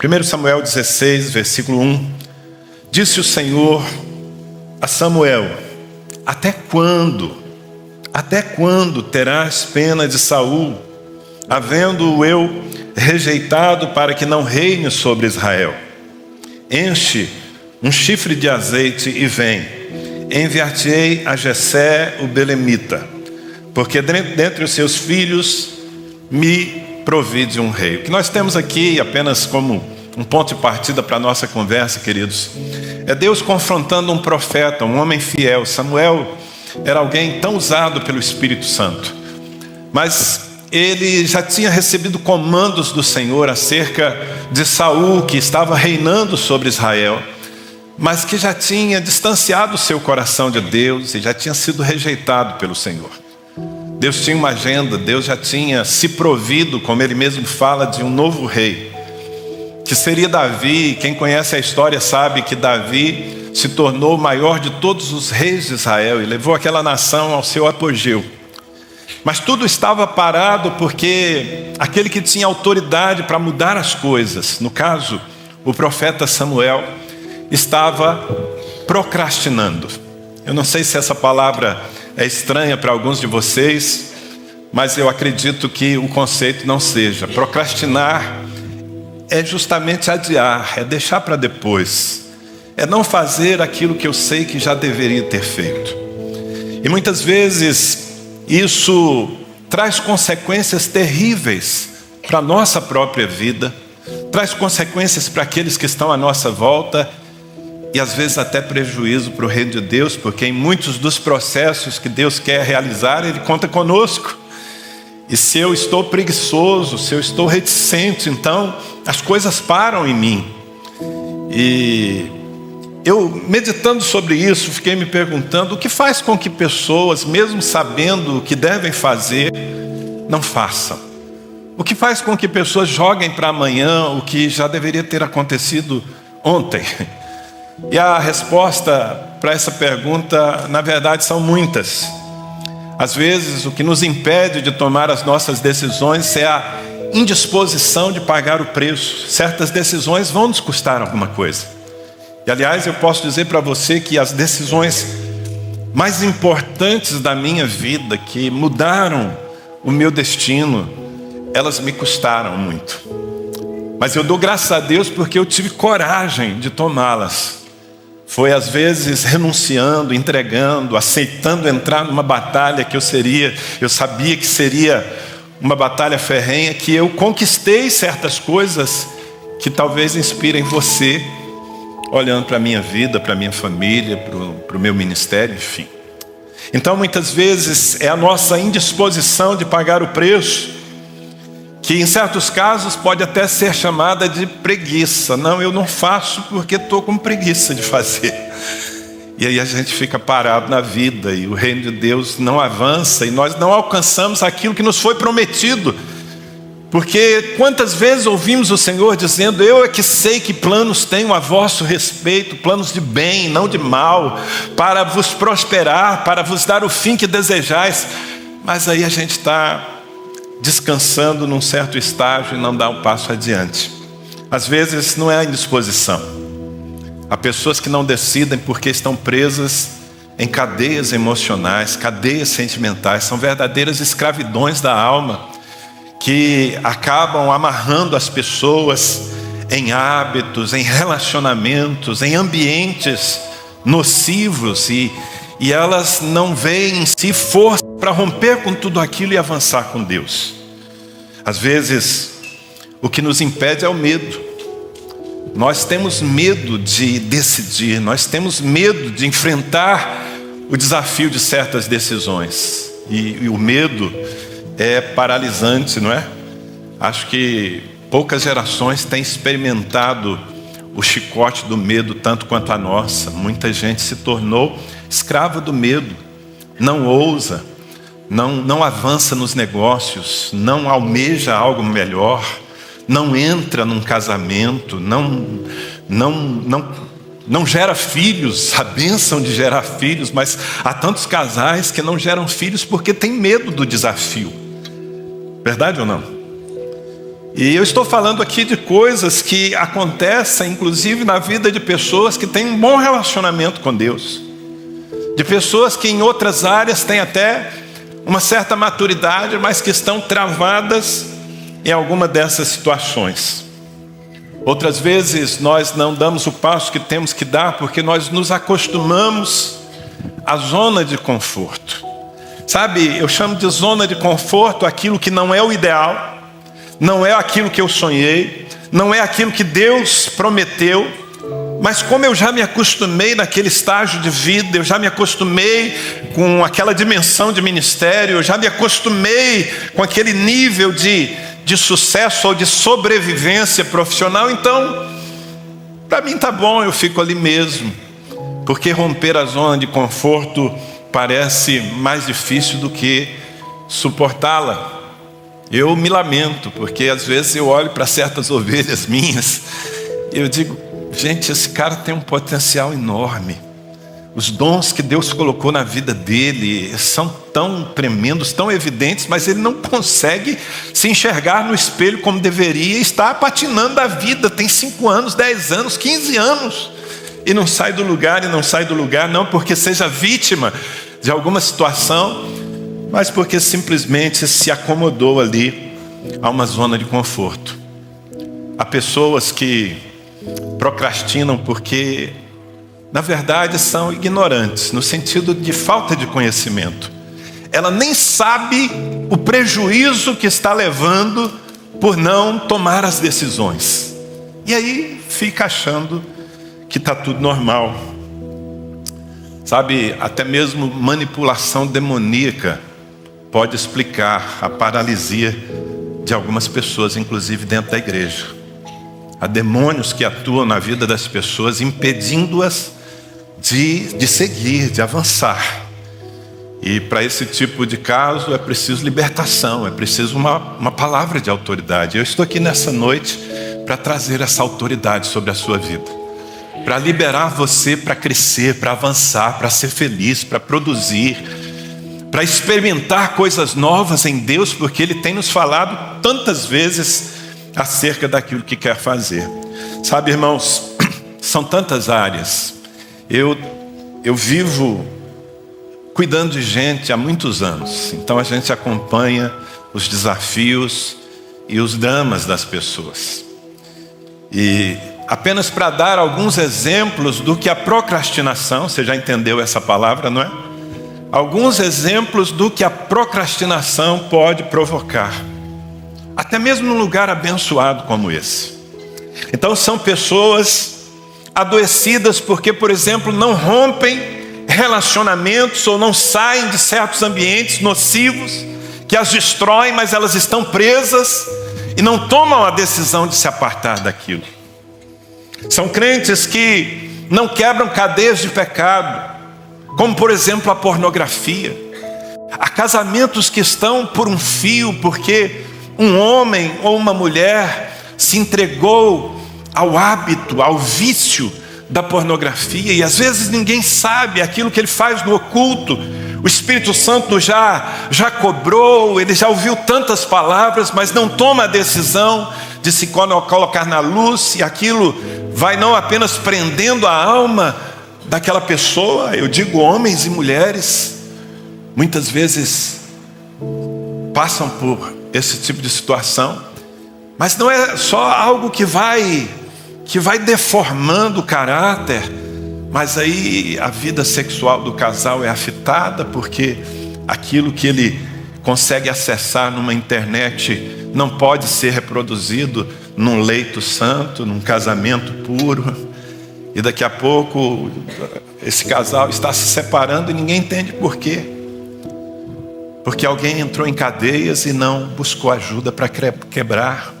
1 Samuel 16, versículo 1. Disse o Senhor a Samuel: Até quando terás pena de Saul, havendo-o eu rejeitado para que não reine sobre Israel? Enche um chifre de azeite e vem. Enviar-te-ei a Jessé o belemita, porque dentre os seus filhos me provide um rei. O que nós temos aqui, apenas como um ponto de partida para a nossa conversa, queridos, é Deus confrontando um profeta, um homem fiel. Samuel era alguém tão usado pelo Espírito Santo, mas ele já tinha recebido comandos do Senhor acerca de Saul, que estava reinando sobre Israel, mas que já tinha distanciado o seu coração de Deus e já tinha sido rejeitado pelo Senhor. Deus tinha uma agenda, Deus já tinha se provido, como ele mesmo fala, de um novo rei, que seria Davi. Quem conhece a história sabe que Davi se tornou o maior de todos os reis de Israel e levou aquela nação ao seu apogeu. Mas tudo estava parado porque aquele que tinha autoridade para mudar as coisas, no caso, o profeta Samuel, estava procrastinando. Eu não sei se essa palavra é estranha para alguns de vocês, mas eu acredito que o conceito não seja. Procrastinar é justamente adiar, é deixar para depois, é não fazer aquilo que eu sei que já deveria ter feito. E muitas vezes isso traz consequências terríveis para a nossa própria vida, traz consequências para aqueles que estão à nossa volta e às vezes até prejuízo para o reino de Deus, porque em muitos dos processos que Deus quer realizar, Ele conta conosco. E se eu estou preguiçoso, se eu estou reticente, então as coisas param em mim. E eu, meditando sobre isso, fiquei me perguntando: o que faz com que pessoas, mesmo sabendo o que devem fazer, não façam? O que faz com que pessoas joguem para amanhã o que já deveria ter acontecido ontem? E a resposta para essa pergunta, na verdade, são muitas. Às vezes, o que nos impede de tomar as nossas decisões é a indisposição de pagar o preço. Certas decisões vão nos custar alguma coisa. E, aliás, eu posso dizer para você que as decisões mais importantes da minha vida, que mudaram o meu destino, elas me custaram muito. Mas eu dou graças a Deus porque eu tive coragem de tomá-las. Foi às vezes renunciando, entregando, aceitando entrar numa batalha que eu sabia que seria uma batalha ferrenha, que eu conquistei certas coisas que talvez inspirem você, olhando para a minha vida, para a minha família, para o meu ministério, enfim. Então muitas vezes é a nossa indisposição de pagar o preço, que em certos casos pode até ser chamada de preguiça. Não, eu não faço porque estou com preguiça de fazer. E aí a gente fica parado na vida e o reino de Deus não avança e nós não alcançamos aquilo que nos foi prometido. Porque quantas vezes ouvimos o Senhor dizendo: eu é que sei que planos tenho a vosso respeito, planos de bem, não de mal, para vos prosperar, para vos dar o fim que desejais. Mas aí a gente está descansando num certo estágio e não dá um passo adiante. Às vezes não é a indisposição. Há pessoas que não decidem porque estão presas em cadeias emocionais, cadeias sentimentais, são verdadeiras escravidões da alma, que acabam amarrando as pessoas em hábitos, em relacionamentos, em ambientes nocivos, e elas não veem em si força para romper com tudo aquilo e avançar com Deus. Às vezes, o que nos impede é o medo. Nós temos medo de decidir, nós temos medo de enfrentar o desafio de certas decisões. E o medo é paralisante, não é? Acho que poucas gerações têm experimentado o chicote do medo tanto quanto a nossa. Muita gente se tornou escrava do medo, não ousa, não avança nos negócios, não almeja algo melhor, não entra num casamento, não gera filhos, a bênção de gerar filhos, mas há tantos casais que não geram filhos porque têm medo do desafio. Verdade ou não? E eu estou falando aqui de coisas que acontecem, inclusive, na vida de pessoas que têm um bom relacionamento com Deus. De pessoas que em outras áreas têm até uma certa maturidade, mas que estão travadas em alguma dessas situações. Outras vezes nós não damos o passo que temos que dar porque nós nos acostumamos à zona de conforto. Sabe, eu chamo de zona de conforto aquilo que não é o ideal, não é aquilo que eu sonhei, não é aquilo que Deus prometeu, mas como eu já me acostumei naquele estágio de vida, eu já me acostumei com aquela dimensão de ministério, eu já me acostumei com aquele nível de sucesso ou de sobrevivência profissional, então, para mim tá bom, eu fico ali mesmo, porque romper a zona de conforto parece mais difícil do que suportá-la. Eu me lamento, porque às vezes eu olho para certas ovelhas minhas e eu digo, gente, esse cara tem um potencial enorme. Os dons que Deus colocou na vida dele são tão tremendos, tão evidentes, mas ele não consegue se enxergar no espelho como deveria. Está patinando a vida, tem 5 anos, 10 anos, 15 anos. E não sai do lugar, não porque seja vítima de alguma situação, mas porque simplesmente se acomodou ali a uma zona de conforto. Há pessoas que procrastinam porque, na verdade, são ignorantes, no sentido de falta de conhecimento. Ela nem sabe o prejuízo que está levando por não tomar as decisões. E aí fica achando que está tudo normal. Sabe, até mesmo manipulação demoníaca pode explicar a paralisia de algumas pessoas, inclusive dentro da igreja. Há demônios que atuam na vida das pessoas, impedindo-as de seguir, de avançar. E para esse tipo de caso é preciso libertação, é preciso uma palavra de autoridade. Eu estou aqui nessa noite para trazer essa autoridade sobre a sua vida, para liberar você para crescer, para avançar, para ser feliz, para produzir, para experimentar coisas novas em Deus, porque Ele tem nos falado tantas vezes acerca daquilo que quer fazer. Sabe, irmãos, são tantas áreas. Eu vivo cuidando de gente há muitos anos, então a gente acompanha os desafios e os dramas das pessoas. E apenas para dar alguns exemplos do que a procrastinação, você já entendeu essa palavra, não é? Alguns exemplos do que a procrastinação pode provocar, até mesmo num lugar abençoado como esse. Então são pessoas adoecidas porque, por exemplo, não rompem relacionamentos ou não saem de certos ambientes nocivos que as destroem, mas elas estão presas e não tomam a decisão de se apartar daquilo. São crentes que não quebram cadeias de pecado, como por exemplo a pornografia. Há casamentos que estão por um fio porque um homem ou uma mulher se entregou ao hábito, ao vício da pornografia, e às vezes ninguém sabe aquilo que ele faz no oculto. O Espírito Santo já cobrou, ele já ouviu tantas palavras, mas não toma a decisão de se colocar na luz, e aquilo vai não apenas prendendo a alma daquela pessoa, eu digo homens e mulheres, muitas vezes passam por esse tipo de situação, mas não é só algo que vai deformando o caráter, mas aí a vida sexual do casal é afetada, porque aquilo que ele consegue acessar numa internet não pode ser reproduzido num leito santo, num casamento puro, e daqui a pouco esse casal está se separando e ninguém entende por quê. Porque alguém entrou em cadeias e não buscou ajuda para quebrar,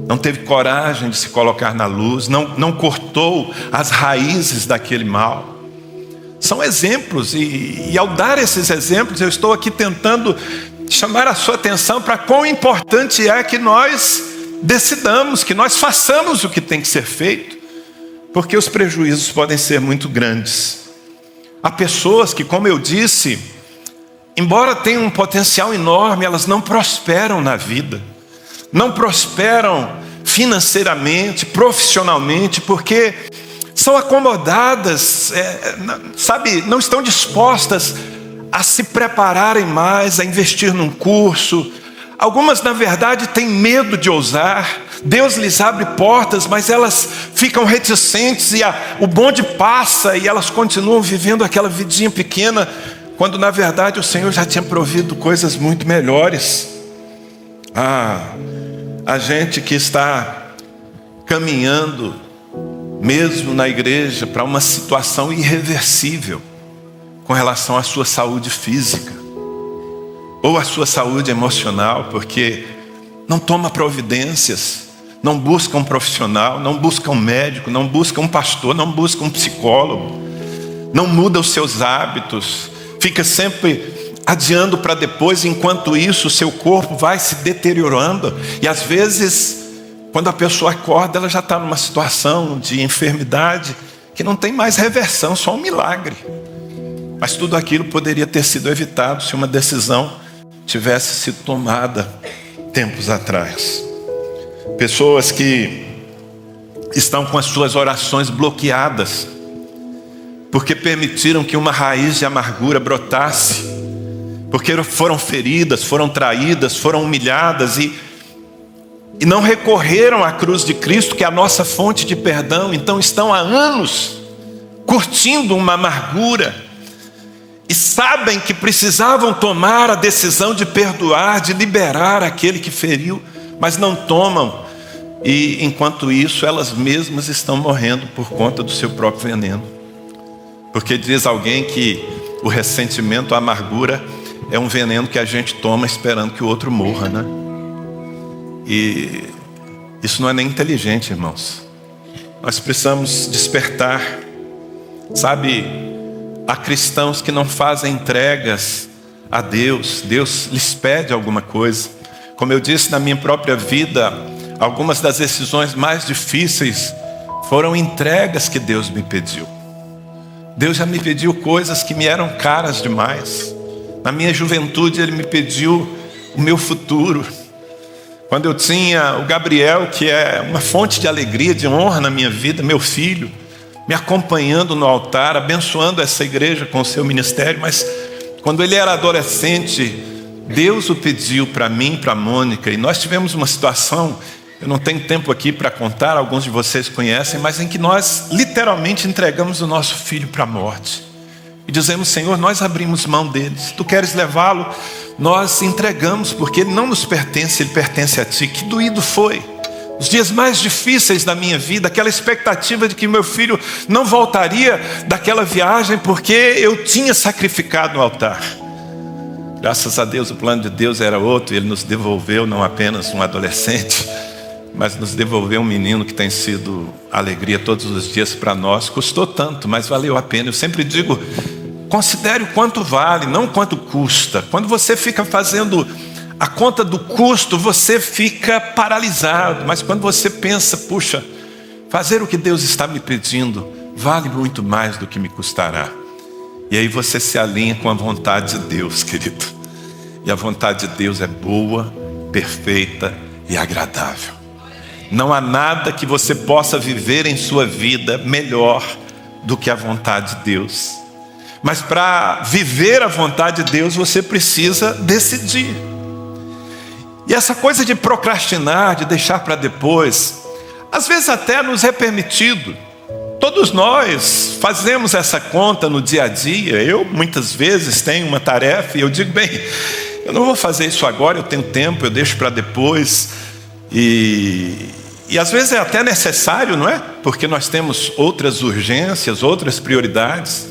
não teve coragem de se colocar na luz, não cortou as raízes daquele mal. São exemplos, e ao dar esses exemplos, eu estou aqui tentando chamar a sua atenção para quão importante é que nós decidamos, que nós façamos o que tem que ser feito, porque os prejuízos podem ser muito grandes. Há pessoas que, como eu disse, embora tenham um potencial enorme, elas não prosperam na vida. não prosperam financeiramente, profissionalmente, porque são acomodadas, não estão dispostas a se prepararem mais, a investir num curso. Algumas, na verdade, têm medo de ousar. Deus lhes abre portas, mas elas ficam reticentes e o bonde passa e elas continuam vivendo aquela vidinha pequena, quando na verdade o Senhor já tinha provido coisas muito melhores. A gente que está caminhando mesmo na igreja para uma situação irreversível com relação à sua saúde física ou à sua saúde emocional, porque não toma providências, não busca um profissional, não busca um médico, não busca um pastor, não busca um psicólogo, não muda os seus hábitos, fica sempre adiando para depois. Enquanto isso, o seu corpo vai se deteriorando, e às vezes, quando a pessoa acorda, ela já está numa situação de enfermidade que não tem mais reversão, só um milagre. Mas tudo aquilo poderia ter sido evitado se uma decisão tivesse sido tomada tempos atrás. Pessoas que estão com as suas orações bloqueadas porque permitiram que uma raiz de amargura brotasse, porque foram feridas, foram traídas, foram humilhadas e não recorreram à cruz de Cristo, que é a nossa fonte de perdão. Então estão há anos curtindo uma amargura e sabem que precisavam tomar a decisão de perdoar, de liberar aquele que feriu, mas não tomam. E enquanto isso, elas mesmas estão morrendo por conta do seu próprio veneno. Porque diz alguém que o ressentimento, a amargura é um veneno que a gente toma esperando que o outro morra, né? E isso não é nem inteligente, irmãos. Nós precisamos despertar. Sabe, há cristãos que não fazem entregas a Deus. Deus lhes pede alguma coisa. Como eu disse, na minha própria vida, algumas das decisões mais difíceis foram entregas que Deus me pediu. Deus já me pediu coisas que me eram caras demais. Na minha juventude Ele me pediu o meu futuro. Quando eu tinha o Gabriel, que é uma fonte de alegria, de honra na minha vida, meu filho, me acompanhando no altar, abençoando essa igreja com o seu ministério. Mas quando ele era adolescente, Deus o pediu para mim, para a Mônica, e nós tivemos uma situação, eu não tenho tempo aqui para contar, alguns de vocês conhecem, mas em que nós literalmente entregamos o nosso filho para a morte. E dizemos: Senhor, nós abrimos mão dele. Se tu queres levá-lo, nós entregamos, porque ele não nos pertence, ele pertence a ti. Que doído foi. Os dias mais difíceis da minha vida, aquela expectativa de que meu filho não voltaria daquela viagem porque eu tinha sacrificado no altar. Graças a Deus, o plano de Deus era outro, e Ele nos devolveu não apenas um adolescente, mas nos devolveu um menino que tem sido alegria todos os dias para nós. Custou tanto, mas valeu a pena. Eu sempre digo, considere o quanto vale, não quanto custa. Quando você fica fazendo a conta do custo, você fica paralisado. Mas quando você pensa, puxa, fazer o que Deus está me pedindo vale muito mais do que me custará. E aí você se alinha com a vontade de Deus, querido. E a vontade de Deus é boa, perfeita e agradável. Não há nada que você possa viver em sua vida melhor do que a vontade de Deus. Mas para viver a vontade de Deus, você precisa decidir. E essa coisa de procrastinar, de deixar para depois, às vezes até nos é permitido. Todos nós fazemos essa conta no dia a dia. Eu muitas vezes tenho uma tarefa e eu digo, bem, eu não vou fazer isso agora, eu tenho tempo, eu deixo para depois. E às vezes é até necessário, não é? Porque nós temos outras urgências, outras prioridades.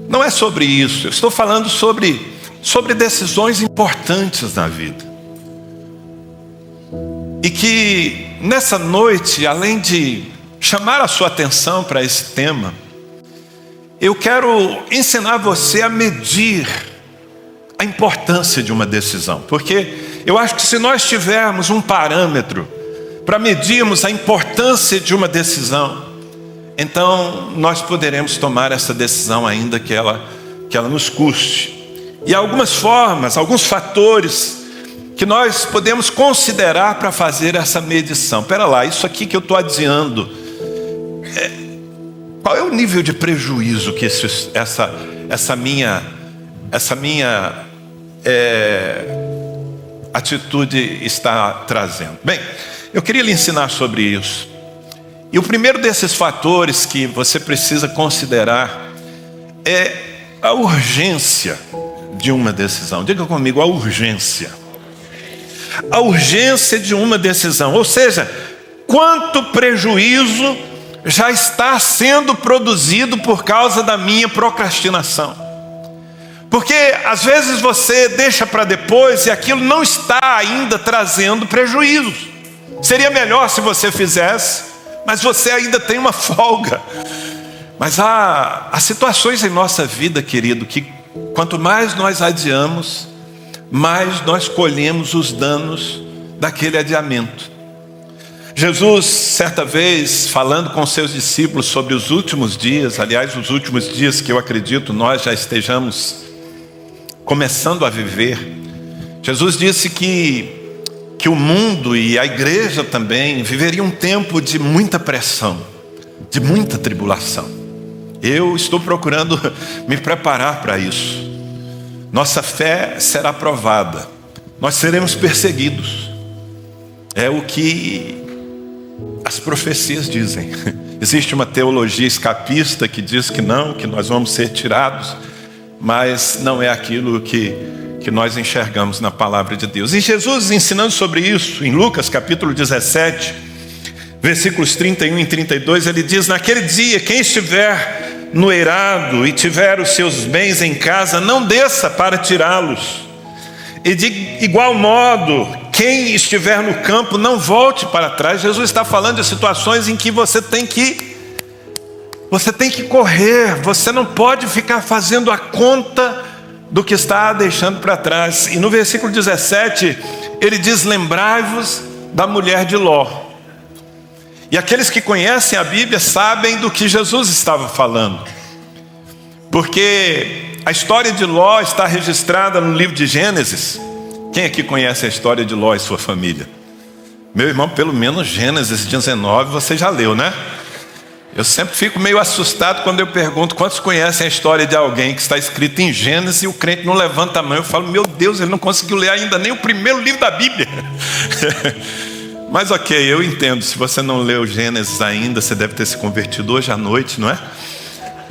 Não é sobre isso, eu estou falando sobre decisões importantes na vida. E que nessa noite, além de chamar a sua atenção para esse tema, eu quero ensinar você a medir a importância de uma decisão. Porque eu acho que se nós tivermos um parâmetro para medirmos a importância de uma decisão, então nós poderemos tomar essa decisão ainda que ela nos custe. E algumas formas, alguns fatores que nós podemos considerar para fazer essa medição. Espera lá, isso aqui que eu estou adiando, qual é o nível de prejuízo que essa minha atitude está trazendo? Bem, eu queria lhe ensinar sobre isso. E o primeiro desses fatores que você precisa considerar é a urgência de uma decisão. Diga comigo, a urgência. A urgência de uma decisão. Ou seja, quanto prejuízo já está sendo produzido por causa da minha procrastinação. Porque às vezes você deixa para depois e aquilo não está ainda trazendo prejuízos. Seria melhor se você fizesse, mas você ainda tem uma folga. Mas há situações em nossa vida, querido, que quanto mais nós adiamos, mais nós colhemos os danos daquele adiamento. Jesus, certa vez, falando com seus discípulos sobre os últimos dias, aliás, os últimos dias que eu acredito nós já estejamos começando a viver, Jesus disse que o mundo e a igreja também viveriam um tempo de muita pressão, de muita tribulação. Eu estou procurando me preparar para isso. Nossa fé será provada, nós seremos perseguidos. É o que as profecias dizem. Existe uma teologia escapista que diz que não, que nós vamos ser tirados, mas não é aquilo que nós enxergamos na palavra de Deus. E Jesus ensinando sobre isso, em Lucas capítulo 17, versículos 31 e 32, ele diz: naquele dia, quem estiver no eirado e tiver os seus bens em casa, não desça para tirá-los. E de igual modo, quem estiver no campo, não volte para trás. Jesus está falando de situações em que você tem que correr, você não pode ficar fazendo a conta do que está deixando para trás. E no versículo 17, ele diz: lembrai-vos da mulher de Ló. E aqueles que conhecem a Bíblia sabem do que Jesus estava falando, porque a história de Ló está registrada no livro de Gênesis. Quem aqui conhece a história de Ló e sua família? Meu irmão, pelo menos Gênesis 19 você já leu, né? Eu sempre fico meio assustado quando eu pergunto quantos conhecem a história de alguém que está escrito em Gênesis e o crente não levanta a mão. Eu falo, meu Deus, ele não conseguiu ler ainda nem o primeiro livro da Bíblia. Mas ok, eu entendo, se você não leu Gênesis ainda, você deve ter se convertido hoje à noite, não é?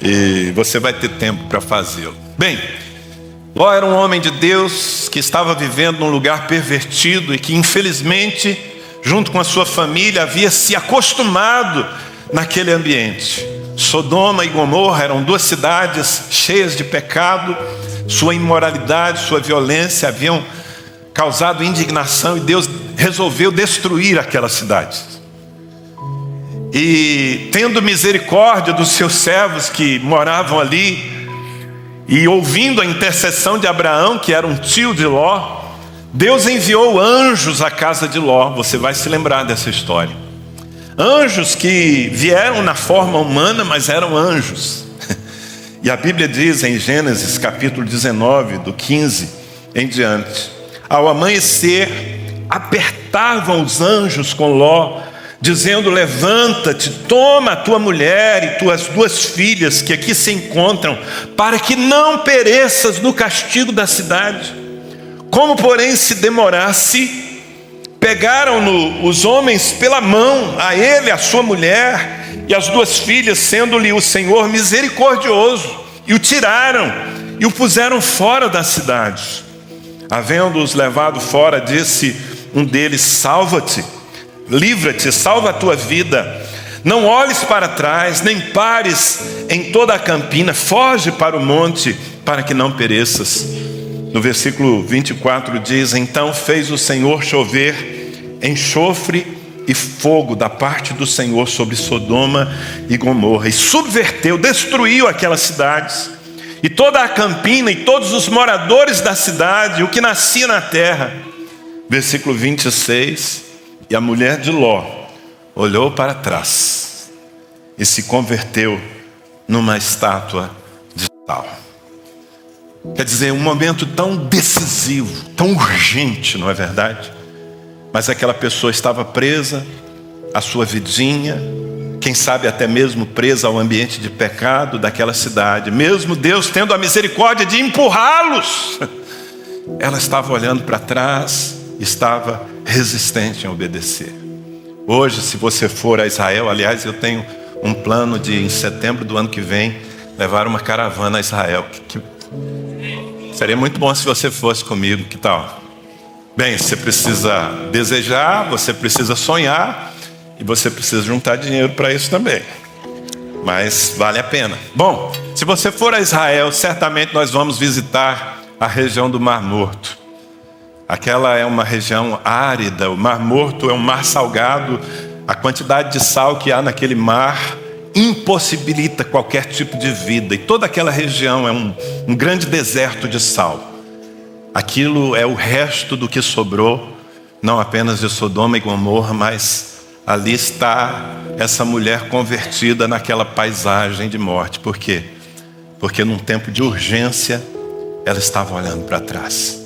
E você vai ter tempo para fazê-lo. Bem, Ló era um homem de Deus que estava vivendo num lugar pervertido e que infelizmente, junto com a sua família, havia se acostumado naquele ambiente. Sodoma e Gomorra eram duas cidades cheias de pecado. Sua imoralidade, sua violência haviam causado indignação e Deus resolveu destruir aquelas cidades. E tendo misericórdia dos seus servos que moravam ali, e ouvindo a intercessão de Abraão, que era um tio de Ló, Deus enviou anjos à casa de Ló. Você vai se lembrar dessa história. Anjos que vieram na forma humana, mas eram anjos. E a Bíblia diz em Gênesis capítulo 19, do 15 em diante: ao amanhecer, apertavam os anjos com Ló, dizendo: levanta-te, toma a tua mulher e tuas duas filhas que aqui se encontram, para que não pereças no castigo da cidade. Como porém se demorasse, pegaram-no os homens pela mão, a ele, a sua mulher e as duas filhas, sendo-lhe o Senhor misericordioso, e o tiraram e o puseram fora da cidade. Havendo-os levado fora, disse um deles: salva-te, livra-te, salva a tua vida, não olhes para trás, nem pares em toda a campina, foge para o monte, para que não pereças. No versículo 24 diz: então fez o Senhor chover enxofre e fogo da parte do Senhor sobre Sodoma e Gomorra, e subverteu, destruiu aquelas cidades, e toda a campina, e todos os moradores da cidade, o que nascia na terra. Versículo 26: e a mulher de Ló olhou para trás e se converteu numa estátua de sal. Quer dizer, um momento tão decisivo, tão urgente, não é verdade? Mas aquela pessoa estava presa à sua vidinha, quem sabe até mesmo presa ao ambiente de pecado daquela cidade. Mesmo Deus tendo a misericórdia de empurrá-los, ela estava olhando para trás, estava resistente em obedecer. Hoje, se você for a Israel, aliás, eu tenho um plano de, em setembro do ano que vem, levar uma caravana a Israel. Seria muito bom se você fosse comigo, que tal? Bem, você precisa desejar, você precisa sonhar e você precisa juntar dinheiro para isso também. Mas vale a pena. Bom, se você for a Israel, certamente nós vamos visitar a região do Mar Morto. Aquela é uma região árida, o Mar Morto é um mar salgado. A quantidade de sal que há naquele mar impossibilita qualquer tipo de vida. E toda aquela região é um grande deserto de sal. Aquilo é o resto do que sobrou, não apenas de Sodoma e Gomorra, mas ali está essa mulher convertida naquela paisagem de morte. Por quê? Porque num tempo de urgência, ela estava olhando para trás.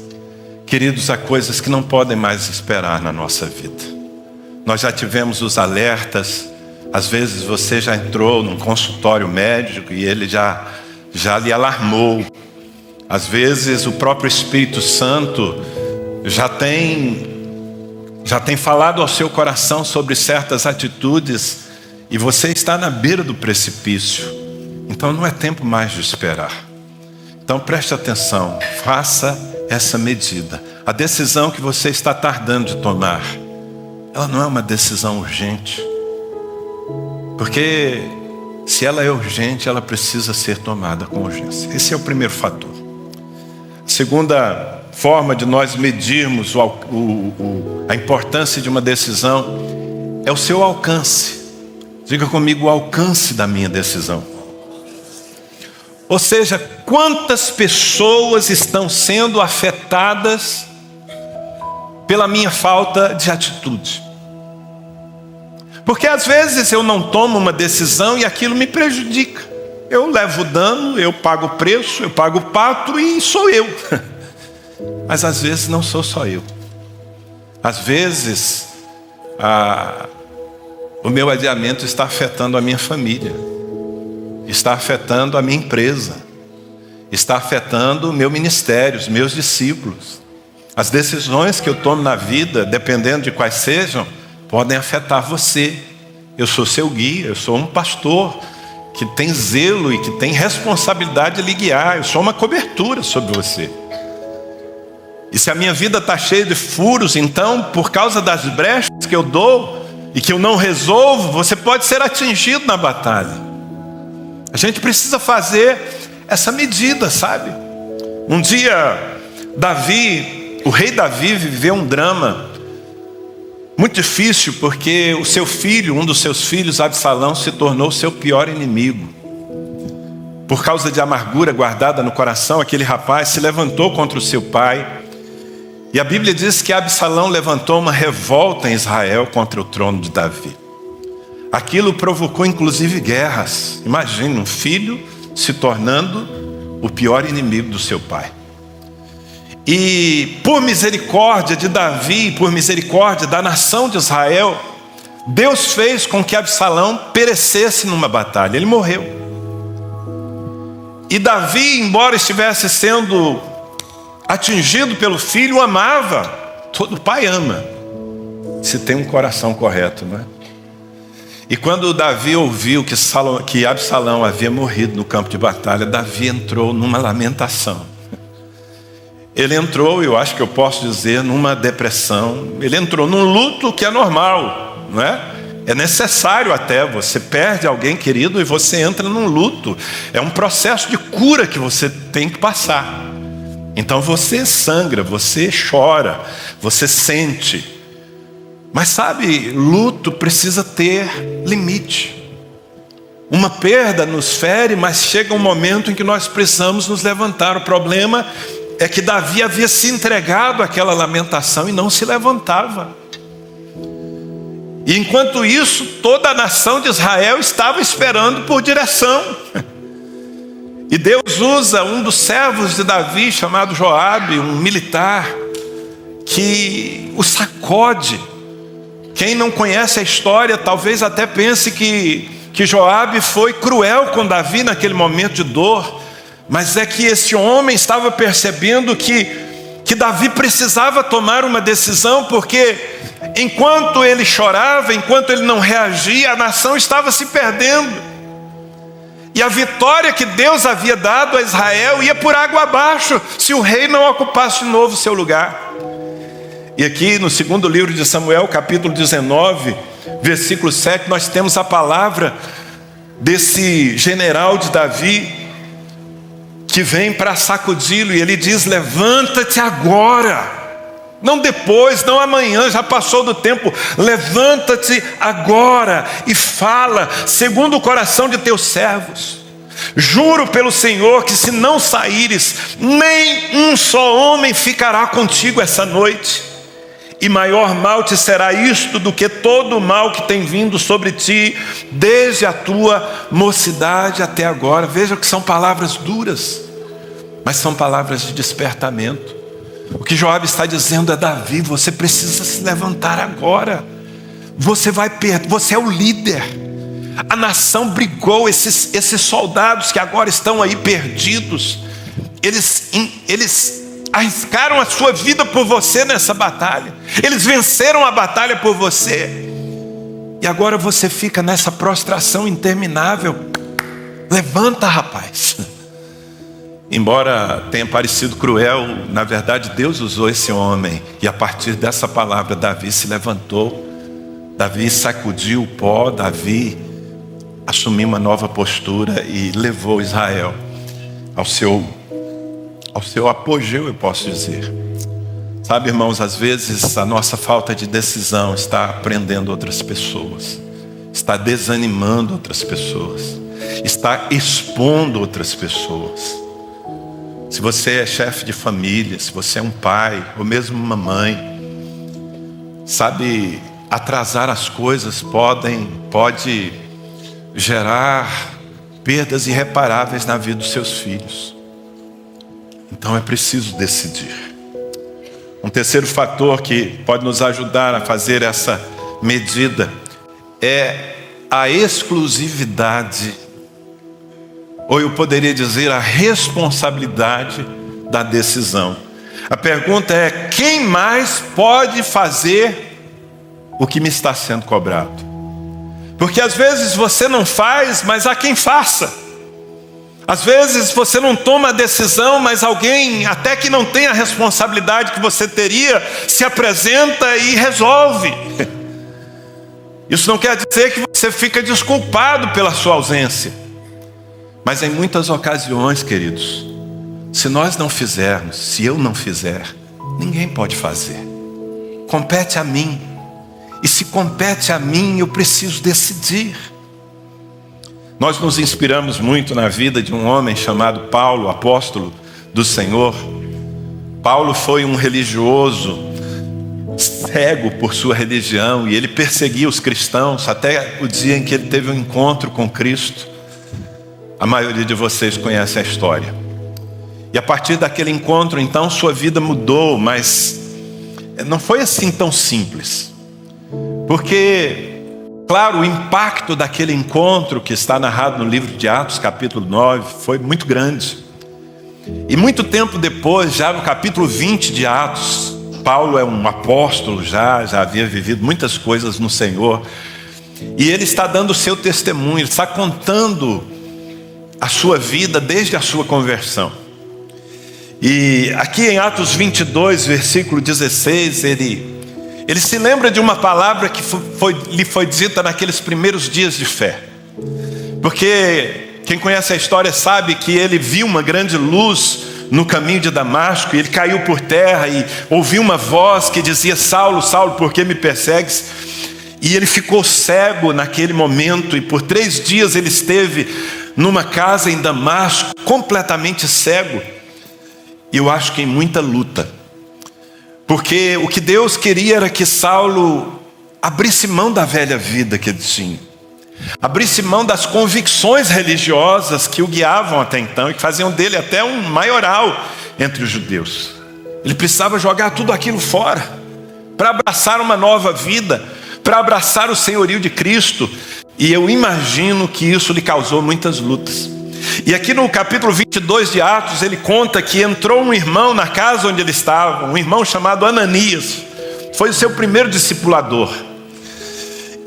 Queridos, há coisas que não podem mais esperar na nossa vida. Nós já tivemos os alertas. Às vezes você já entrou num consultório médico e ele já lhe alarmou. Às vezes o próprio Espírito Santo já tem falado ao seu coração sobre certas atitudes e você está na beira do precipício. Então não é tempo mais de esperar. Então preste atenção, faça essa medida. A decisão que você está tardando de tomar, ela não é uma decisão urgente. Porque se ela é urgente, ela precisa ser tomada com urgência. Esse é o primeiro fator. A segunda forma de nós medirmos a importância de uma decisão é o seu alcance. Diga comigo, o alcance da minha decisão. Ou seja, quantas pessoas estão sendo afetadas pela minha falta de atitude? Porque às vezes eu não tomo uma decisão e aquilo me prejudica. Eu levo dano, eu pago o preço, eu pago o pato e sou eu. Mas às vezes não sou só eu. Às vezes o meu adiamento está afetando a minha família, está afetando a minha empresa, está afetando o meu ministério, os meus discípulos. As decisões que eu tomo na vida, dependendo de quais sejam, podem afetar você. Eu sou seu guia, eu sou um pastor que tem zelo e que tem responsabilidade de lhe guiar. Eu sou uma cobertura sobre você. E se a minha vida está cheia de furos, então, por causa das brechas que eu dou e que eu não resolvo, você pode ser atingido na batalha. A gente precisa fazer essa medida, sabe? Um dia, o rei Davi viveu um drama muito difícil, porque o seu filho, um dos seus filhos, Absalão, se tornou seu pior inimigo. Por causa de amargura guardada no coração, aquele rapaz se levantou contra o seu pai. E a Bíblia diz que Absalão levantou uma revolta em Israel contra o trono de Davi. Aquilo provocou inclusive guerras. Imagine um filho se tornando o pior inimigo do seu pai. E por misericórdia de Davi, por misericórdia da nação de Israel, Deus fez com que Absalão perecesse numa batalha. Ele morreu. E Davi, embora estivesse sendo atingido pelo filho, o amava. Todo pai ama, se tem um coração correto, não é? E quando Davi ouviu que Absalão havia morrido no campo de batalha, Davi entrou numa lamentação. Ele entrou, eu acho que eu posso dizer, numa depressão. Ele entrou num luto que é normal, não é? É necessário até, você perde alguém querido e você entra num luto. É um processo de cura que você tem que passar. Então você sangra, você chora, você sente. Mas sabe, luto precisa ter limite. Uma perda nos fere, mas chega um momento em que nós precisamos nos levantar. O problema é que Davi havia se entregado àquela lamentação e não se levantava. E enquanto isso, toda a nação de Israel estava esperando por direção. E Deus usa um dos servos de Davi, chamado Joabe, um militar, que o sacode. Quem não conhece a história talvez até pense que Joabe foi cruel com Davi naquele momento de dor, mas é que esse homem estava percebendo que Davi precisava tomar uma decisão, porque enquanto ele chorava, enquanto ele não reagia, a nação estava se perdendo. E a vitória que Deus havia dado a Israel ia por água abaixo, se o rei não ocupasse de novo o seu lugar. E aqui no segundo livro de Samuel, capítulo 19, versículo 7, nós temos a palavra desse general de Davi, que vem para sacudi-lo, e ele diz: levanta-te agora. Não depois, não amanhã, já passou do tempo. Levanta-te agora e fala segundo o coração de teus servos. Juro pelo Senhor que se não saíres, nem um só homem ficará contigo essa noite. E maior mal te será isto do que todo o mal que tem vindo sobre ti, desde a tua mocidade até agora. Veja que são palavras duras, mas são palavras de despertamento. O que Joabe está dizendo é: Davi, você precisa se levantar agora. Você vai perder, você é o líder. A nação brigou, esses soldados que agora estão aí perdidos, eles arriscaram a sua vida por você nessa batalha. Eles venceram a batalha por você. E agora você fica nessa prostração interminável. Levanta, rapaz. Embora tenha parecido cruel, na verdade Deus usou esse homem. E a partir dessa palavra, Davi se levantou. Davi sacudiu o pó. Davi assumiu uma nova postura e levou Israel ao seu apogeu, eu posso dizer. Sabe, irmãos, às vezes a nossa falta de decisão está prendendo outras pessoas, está desanimando outras pessoas, está expondo outras pessoas. Se você é chefe de família, se você é um pai ou mesmo uma mãe, sabe, atrasar as coisas pode gerar perdas irreparáveis na vida dos seus filhos. Então é preciso decidir. Um terceiro fator que pode nos ajudar a fazer essa medida é a exclusividade, ou eu poderia dizer a responsabilidade da decisão. A pergunta é: quem mais pode fazer o que me está sendo cobrado? Porque às vezes você não faz, mas há quem faça. Às vezes você não toma a decisão, mas alguém, até que não tem a responsabilidade que você teria, se apresenta e resolve. Isso não quer dizer que você fica desculpado pela sua ausência. Mas em muitas ocasiões, queridos, se nós não fizermos, se eu não fizer, ninguém pode fazer. Compete a mim. E se compete a mim, eu preciso decidir. Nós nos inspiramos muito na vida de um homem chamado Paulo, apóstolo do Senhor. Paulo foi um religioso, cego por sua religião, e ele perseguia os cristãos até o dia em que ele teve um encontro com Cristo. A maioria de vocês conhece a história. E a partir daquele encontro, então, sua vida mudou, mas não foi assim tão simples. Porque, claro, o impacto daquele encontro que está narrado no livro de Atos, capítulo 9, foi muito grande. E muito tempo depois, já no capítulo 20 de Atos, Paulo é um apóstolo, já havia vivido muitas coisas no Senhor. E ele está dando o seu testemunho, ele está contando a sua vida desde a sua conversão. E aqui em Atos 22, versículo 16, ele se lembra de uma palavra que lhe foi dita naqueles primeiros dias de fé. Porque quem conhece a história sabe que ele viu uma grande luz no caminho de Damasco, e ele caiu por terra e ouviu uma voz que dizia: Saulo, Saulo, por que me persegues? E ele ficou cego naquele momento, e por 3 dias ele esteve numa casa em Damasco, completamente cego. E eu acho que em muita luta. Porque o que Deus queria era que Saulo abrisse mão da velha vida que ele tinha. Abrisse mão das convicções religiosas que o guiavam até então e que faziam dele até um maioral entre os judeus. Ele precisava jogar tudo aquilo fora para abraçar uma nova vida, para abraçar o senhorio de Cristo. E eu imagino que isso lhe causou muitas lutas. E aqui no capítulo 22 de Atos, ele conta que entrou um irmão na casa onde ele estava, um irmão chamado Ananias. Foi o seu primeiro discipulador.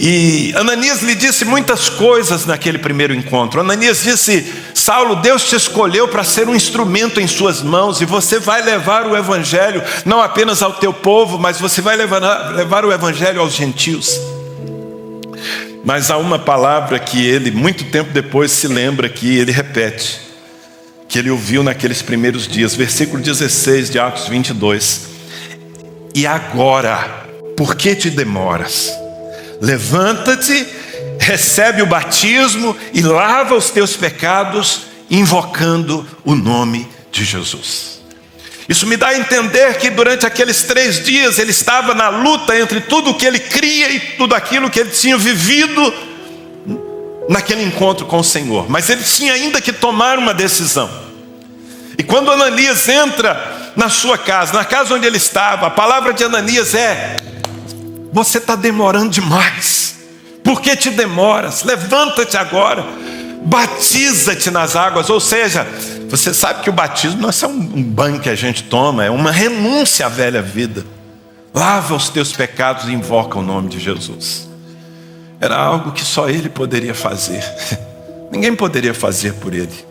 E Ananias lhe disse muitas coisas naquele primeiro encontro. Ananias disse: Saulo, Deus te escolheu para ser um instrumento em suas mãos, e você vai levar o evangelho não apenas ao teu povo, mas você vai levar o evangelho aos gentios. Mas há uma palavra que ele, muito tempo depois, se lembra, que ele repete, que ele ouviu naqueles primeiros dias. Versículo 16 de Atos 22. E agora, por que te demoras? Levanta-te, recebe o batismo e lava os teus pecados, invocando o nome de Jesus. Isso me dá a entender que durante aqueles 3 dias ele estava na luta entre tudo o que ele cria e tudo aquilo que ele tinha vivido naquele encontro com o Senhor. Mas ele tinha ainda que tomar uma decisão. E quando Ananias entra na sua casa, na casa onde ele estava, a palavra de Ananias é: você está demorando demais. Por que te demoras? Levanta-te agora, batiza-te nas águas. Ou seja, você sabe que o batismo não é só um banho que a gente toma, é uma renúncia à velha vida. Lava os teus pecados e invoca o nome de Jesus. Era algo que só ele poderia fazer. Ninguém poderia fazer por ele.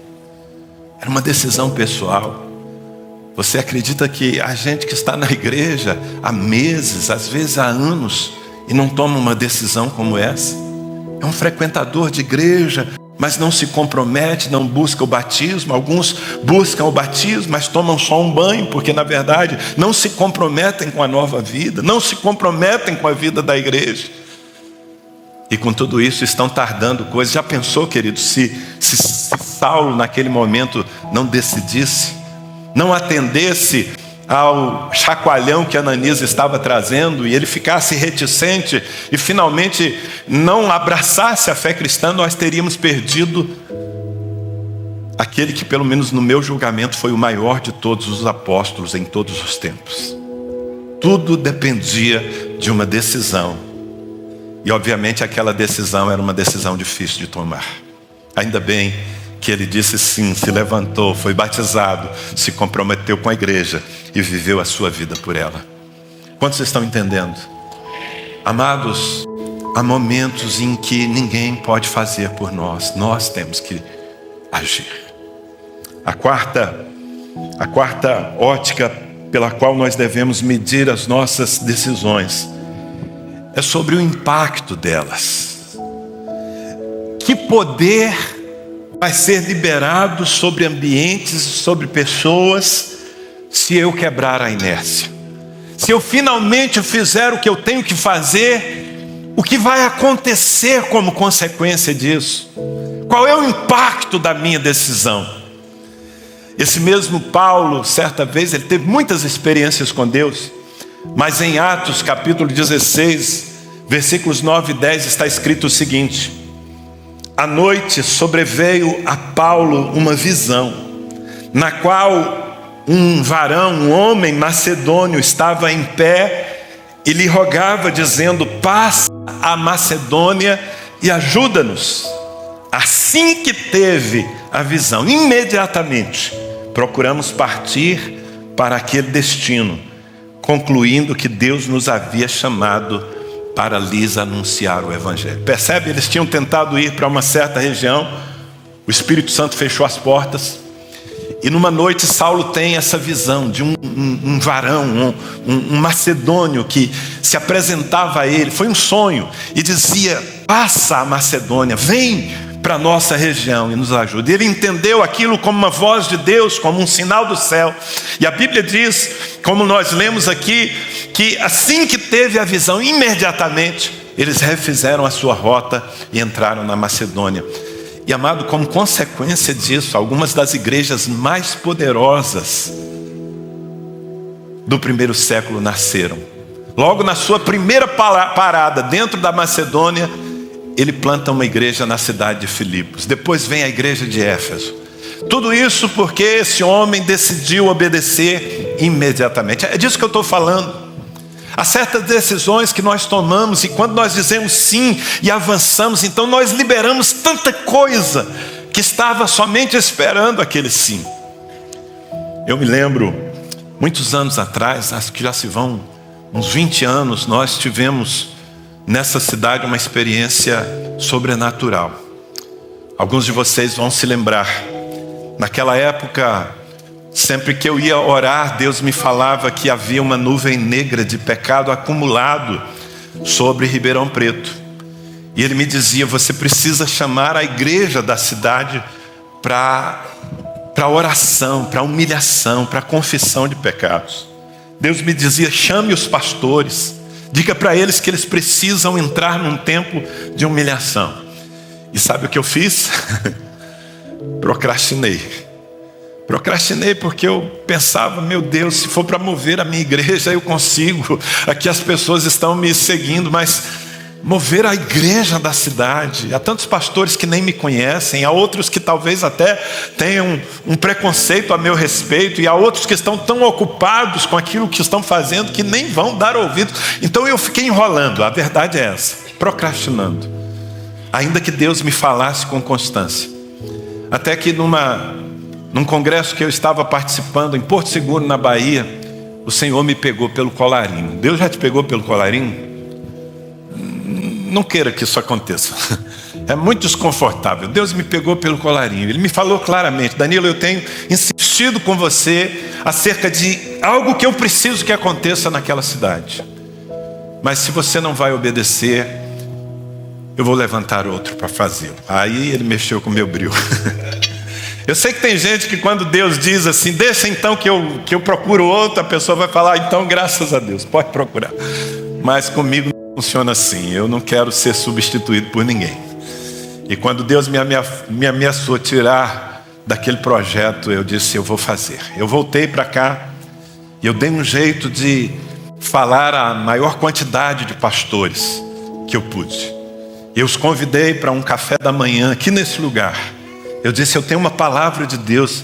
Era uma decisão pessoal. Você acredita que a gente que está na igreja há meses, às vezes há anos, e não toma uma decisão como essa? É um frequentador de igreja, mas não se compromete, não busca o batismo. Alguns buscam o batismo, mas tomam só um banho, porque na verdade não se comprometem com a nova vida, não se comprometem com a vida da igreja. E com tudo isso estão tardando coisas. Já pensou, querido, se Saulo naquele momento não decidisse, não atendesse ao chacoalhão que Ananias estava trazendo, e ele ficasse reticente e finalmente não abraçasse a fé cristã, nós teríamos perdido aquele que, pelo menos no meu julgamento, foi o maior de todos os apóstolos em todos os tempos. Tudo dependia de uma decisão, e obviamente aquela decisão era uma decisão difícil de tomar. Ainda bem que ele disse sim, se levantou, foi batizado, se comprometeu com a igreja e viveu a sua vida por ela. Quantos estão entendendo? Amados, há momentos em que ninguém pode fazer por nós, nós temos que agir. A quarta ótica pela qual nós devemos medir as nossas decisões é sobre o impacto delas. Que poder vai ser liberado sobre ambientes, sobre pessoas, se eu quebrar a inércia? Se eu finalmente fizer o que eu tenho que fazer, o que vai acontecer como consequência disso? Qual é o impacto da minha decisão? Esse mesmo Paulo, certa vez, ele teve muitas experiências com Deus, mas em Atos capítulo 16, versículos 9 e 10 está escrito o seguinte: à noite sobreveio a Paulo uma visão, na qual um varão, um homem macedônio, estava em pé e lhe rogava, dizendo: passa a Macedônia e ajuda-nos. Assim que teve a visão, imediatamente procuramos partir para aquele destino, concluindo que Deus nos havia chamado para lhes anunciar o evangelho. Percebe? Eles tinham tentado ir para uma certa região, o Espírito Santo fechou as portas, e numa noite Saulo tem essa visão de um varão, um macedônio que se apresentava a ele. Foi um sonho, e dizia: passa a Macedônia, vem para a nossa região e nos ajuda. Ele entendeu aquilo como uma voz de Deus, como um sinal do céu. E a Bíblia diz, como nós lemos aqui, que assim que teve a visão, imediatamente eles refizeram a sua rota e entraram na Macedônia. E amado, como consequência disso, algumas das igrejas mais poderosas do primeiro século nasceram. Logo na sua primeira parada dentro da Macedônia, ele planta uma igreja na cidade de Filipos. Depois vem a igreja de Éfeso. Tudo isso porque esse homem decidiu obedecer imediatamente. É disso que eu estou falando. Há certas decisões que nós tomamos, e quando nós dizemos sim e avançamos, então nós liberamos tanta coisa que estava somente esperando aquele sim. Eu me lembro, muitos anos atrás, acho que já se vão uns 20 anos, nós tivemos nessa cidade uma experiência sobrenatural. Alguns de vocês vão se lembrar. Naquela época, sempre que eu ia orar, Deus me falava que havia uma nuvem negra de pecado acumulado sobre Ribeirão Preto. E Ele me dizia: você precisa chamar a igreja da cidade para oração, para humilhação, para confissão de pecados. Deus me dizia: chame os pastores, diga para eles que eles precisam entrar num tempo de humilhação. E sabe o que eu fiz? Procrastinei porque eu pensava: meu Deus, se for para mover a minha igreja eu consigo. Aqui as pessoas estão me seguindo, mas mover a igreja da cidade, há tantos pastores que nem me conhecem, há outros que talvez até tenham um preconceito a meu respeito, e há outros que estão tão ocupados com aquilo que estão fazendo que nem vão dar ouvido. Então eu fiquei enrolando, a verdade é essa, procrastinando, ainda que Deus me falasse com constância. Até que num congresso que eu estava participando em Porto Seguro, na Bahia, o Senhor me pegou pelo colarinho. Deus já te pegou pelo colarinho? Não queira que isso aconteça. É muito desconfortável. Deus me pegou pelo colarinho. Ele me falou claramente: Danilo, eu tenho insistido com você acerca de algo que eu preciso que aconteça naquela cidade. Mas se você não vai obedecer, eu vou levantar outro para fazê-lo. Aí ele mexeu com o meu brilho. Eu sei que tem gente que quando Deus diz assim: deixa então que eu procuro outro, a pessoa vai falar: então graças a Deus, pode procurar. Mas comigo não funciona assim. Eu não quero ser substituído por ninguém. E quando Deus me ameaçou tirar daquele projeto, eu disse: eu vou fazer. Eu voltei para cá e eu dei um jeito de falar a maior quantidade de pastores que eu pude. Eu os convidei para um café da manhã aqui nesse lugar. Eu disse: eu tenho uma palavra de Deus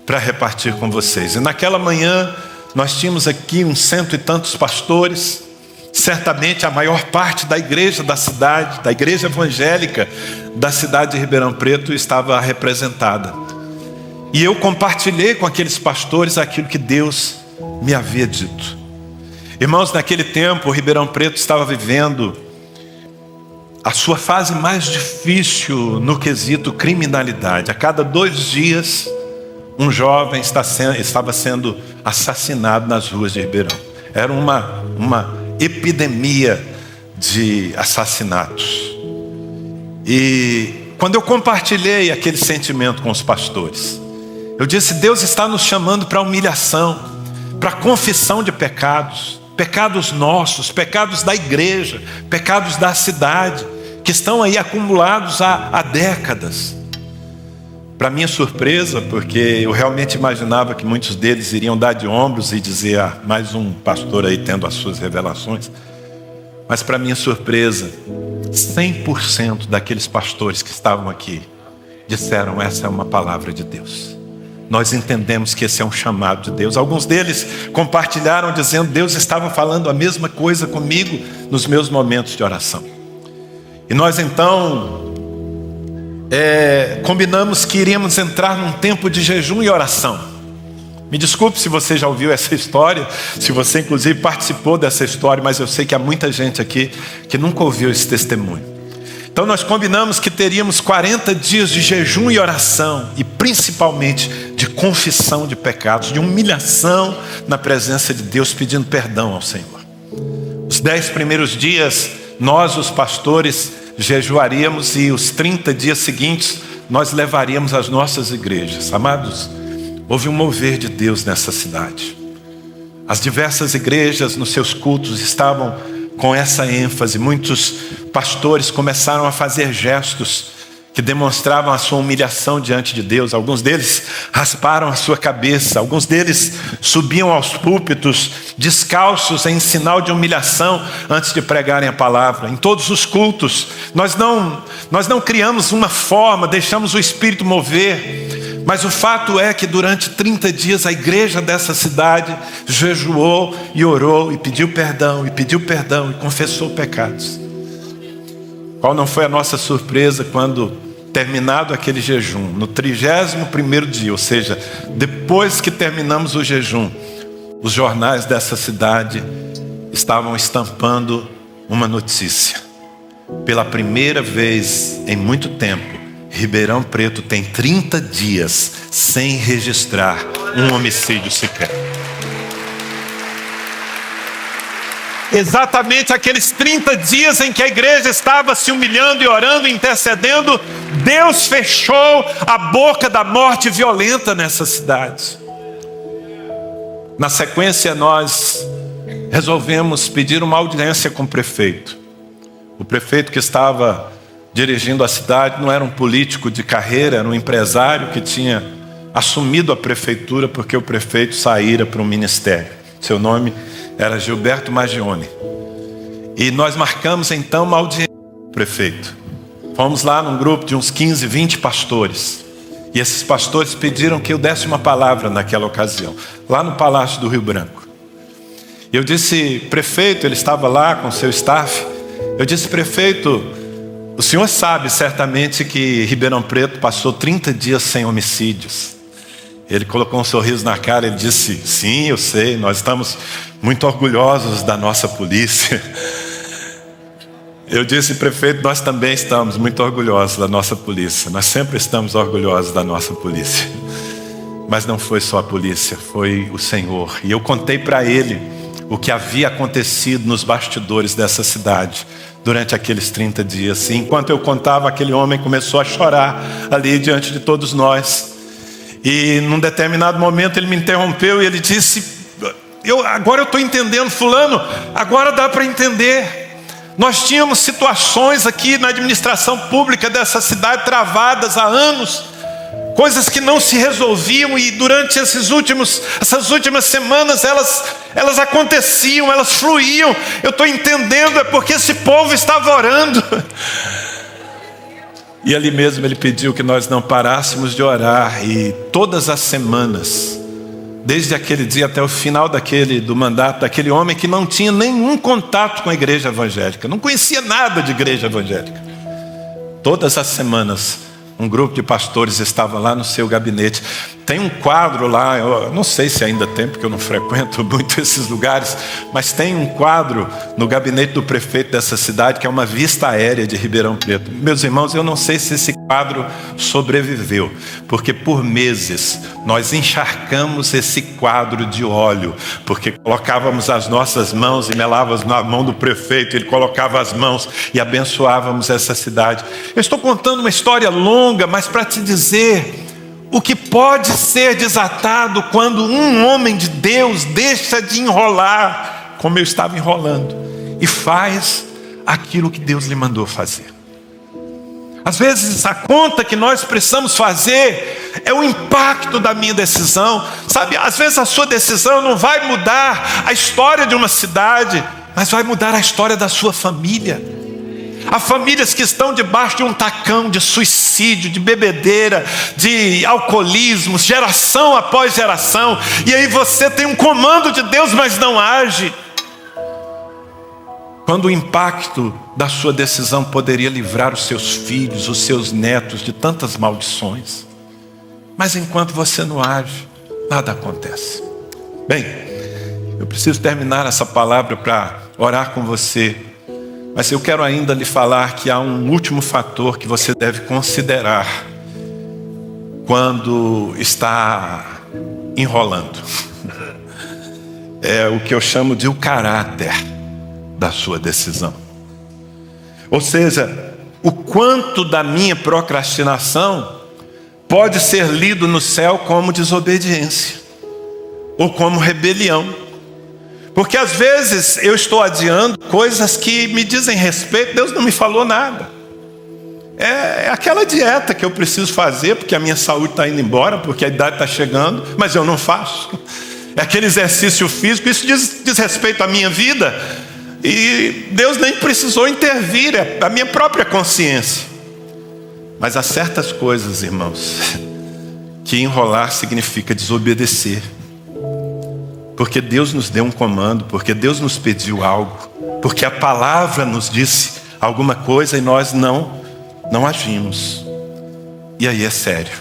para repartir com vocês. E naquela manhã nós tínhamos aqui uns 100 e tantos pastores. Certamente a maior parte da igreja da cidade, da igreja evangélica da cidade de Ribeirão Preto estava representada. E eu compartilhei com aqueles pastores aquilo que Deus me havia dito. Irmãos, naquele tempo Ribeirão Preto estava vivendo a sua fase mais difícil no quesito criminalidade. A cada 2 dias, um jovem estava sendo assassinado nas ruas de Ribeirão. Era uma epidemia de assassinatos. E quando eu compartilhei aquele sentimento com os pastores, eu disse: Deus está nos chamando para humilhação, para confissão de pecados, pecados nossos, pecados da igreja, pecados da cidade, que estão aí acumulados há décadas. Para minha surpresa, porque eu realmente imaginava que muitos deles iriam dar de ombros e dizer: mais um pastor aí tendo as suas revelações. Mas para minha surpresa, 100% daqueles pastores que estavam aqui disseram: essa é uma palavra de Deus. Nós entendemos que esse é um chamado de Deus. Alguns deles compartilharam dizendo: Deus estava falando a mesma coisa comigo nos meus momentos de oração. E nós então combinamos que iríamos entrar num tempo de jejum e oração. Me desculpe se você já ouviu essa história, se você inclusive participou dessa história, mas eu sei que há muita gente aqui que nunca ouviu esse testemunho. Então nós combinamos que teríamos 40 dias de jejum e oração, e principalmente de confissão de pecados, de humilhação na presença de Deus, pedindo perdão ao Senhor. Os 10 primeiros dias, nós, os pastores, jejuaríamos, e os 30 dias seguintes nós levaríamos às nossas igrejas. Amados, houve um mover de Deus nessa cidade. As diversas igrejas nos seus cultos estavam com essa ênfase. Muitos pastores começaram a fazer gestos que demonstravam a sua humilhação diante de Deus. Alguns deles rasparam a sua cabeça, alguns deles subiam aos púlpitos descalços em sinal de humilhação antes de pregarem a palavra. Em todos os cultos, nós não criamos uma forma, deixamos o Espírito mover, mas o fato é que durante 30 dias a igreja dessa cidade jejuou e orou e pediu perdão e confessou pecados. Qual não foi a nossa surpresa quando, terminado aquele jejum, no 31º dia, ou seja, depois que terminamos o jejum, os jornais dessa cidade estavam estampando uma notícia. Pela primeira vez em muito tempo, Ribeirão Preto tem 30 dias sem registrar um homicídio sequer. Exatamente aqueles 30 dias em que a igreja estava se humilhando e orando e intercedendo, Deus fechou a boca da morte violenta nessa cidade. Na sequência, nós resolvemos pedir uma audiência com o prefeito. O prefeito que estava dirigindo a cidade não era um político de carreira, era um empresário que tinha assumido a prefeitura porque o prefeito saíra para o ministério. Seu nome era Gilberto Magione. E nós marcamos então uma audiência com o prefeito. Fomos lá num grupo de uns 15, 20 pastores. E esses pastores pediram que eu desse uma palavra naquela ocasião, lá no Palácio do Rio Branco. Eu disse, prefeito, ele estava lá com seu staff. Eu disse, prefeito, o senhor sabe certamente que Ribeirão Preto passou 30 dias sem homicídios. Ele colocou um sorriso na cara e disse, sim, eu sei, nós estamos muito orgulhosos da nossa polícia. Eu disse, prefeito, nós também estamos muito orgulhosos da nossa polícia. Nós sempre estamos orgulhosos da nossa polícia. Mas não foi só a polícia, foi o Senhor. E eu contei para ele o que havia acontecido nos bastidores dessa cidade durante aqueles 30 dias. E enquanto eu contava, aquele homem começou a chorar ali diante de todos nós. E num determinado momento ele me interrompeu e ele disse, agora eu estou entendendo, fulano, agora dá para entender. Nós tínhamos situações aqui na administração pública dessa cidade travadas há anos, coisas que não se resolviam, e durante essas últimas semanas elas aconteciam, elas fluíam. Eu estou entendendo, é porque esse povo estava orando. E ali mesmo ele pediu que nós não parássemos de orar, e todas as semanas, desde aquele dia até o final do mandato daquele homem que não tinha nenhum contato com a igreja evangélica, não conhecia nada de igreja evangélica, todas as semanas um grupo de pastores estava lá no seu gabinete. Tem um quadro lá, eu não sei se ainda tem, porque eu não frequento muito esses lugares, mas tem um quadro no gabinete do prefeito dessa cidade, que é uma vista aérea de Ribeirão Preto. Meus irmãos, eu não sei se esse quadro sobreviveu, porque por meses nós encharcamos esse quadro de óleo, porque colocávamos as nossas mãos e melávamos na mão do prefeito, ele colocava as mãos e abençoávamos essa cidade. Eu estou contando uma história longa, mas para te dizer o que pode ser desatado quando um homem de Deus deixa de enrolar, como eu estava enrolando, e faz aquilo que Deus lhe mandou fazer. Às vezes a conta que nós precisamos fazer é o impacto da minha decisão. Sabe, às vezes a sua decisão não vai mudar a história de uma cidade, mas vai mudar a história da sua família. Há famílias que estão debaixo de um tacão de suicídio, de bebedeira, de alcoolismo, geração após geração. E aí você tem um comando de Deus, mas não age. Quando o impacto da sua decisão poderia livrar os seus filhos, os seus netos de tantas maldições. Mas enquanto você não age, nada acontece. Bem, eu preciso terminar essa palavra para orar com você. Mas eu quero ainda lhe falar que há um último fator que você deve considerar quando está enrolando. É o que eu chamo de o caráter da sua decisão. Ou seja, o quanto da minha procrastinação pode ser lido no céu como desobediência ou como rebelião. Porque às vezes eu estou adiando coisas que me dizem respeito, Deus não me falou nada. É aquela dieta que eu preciso fazer porque a minha saúde está indo embora, porque a idade está chegando, mas eu não faço. É aquele exercício físico, isso diz respeito à minha vida. E Deus nem precisou intervir, é a minha própria consciência. Mas há certas coisas, irmãos, que enrolar significa desobedecer. Porque Deus nos deu um comando, porque Deus nos pediu algo, porque a palavra nos disse alguma coisa e nós não agimos. E aí é sério.